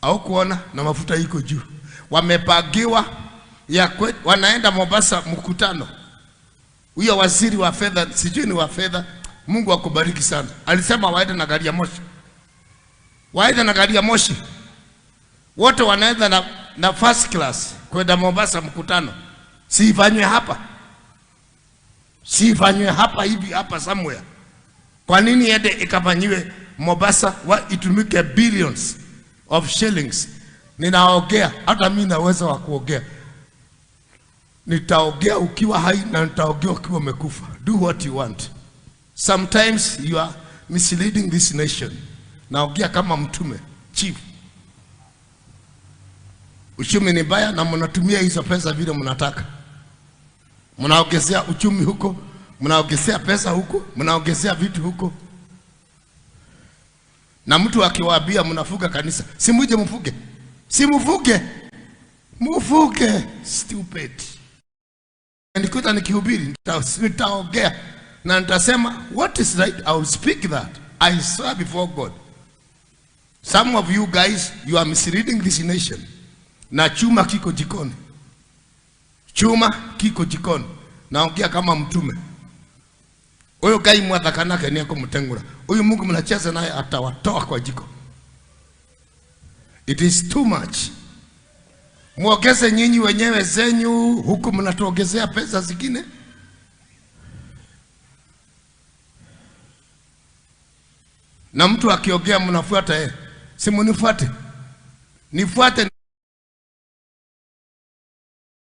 au kuona na mafuta iko juu. Wamepagiwa ya wanaenda Mombasa mkutano. Huyo waziri wa fedha, sijui ni wa fedha, Mungu akubariki sana, alisema waende na gari ya moshi. Waende na gari ya moshi. Wote wanaenda na first class kwenda Mombasa mkutano. Siifanywe hapa. Siifanywe hapa hivi hapa somewhere. Kwa nini ende ikafanyiwe Mombasa? Itumike billions of shillings. Ninaongea, hata mimi naweza wa kuongea. Nitaongea ukiwa hai na nitaongea ukiwa umekufa. Do what you want. Sometimes you are misleading this nation. Naongea kama mtume, chief. Uchumi ni mbaya na mnatumia hizo pesa vile mnataka. Mnaongezea uchumi huko, mnaongezea pesa huko, mnaongezea vitu huko. Na mtu akiwaambia mnafuga kanisa, si muje mfuge. Si mfuge. Mfuge, stupid. Nikuta nikihubiri, nitaongea na nitasema what is right, I will speak that. I swear before God. Some of you guys, you are misleading this nation. Na chuma kiko jikoni. Chuma kiko jikoni. Naongea kama mtume. Huyo gai mwadhakanake ni yako mtengura. Huyo Mungu mnacheza naye atawatoa kwa jiko. It is too much. Muongeze nyinyi wenyewe zenyu, huku mnatuongezea pesa zingine. Na mtu akiongea mnafuata yeye. Si munifuate. Nifuate.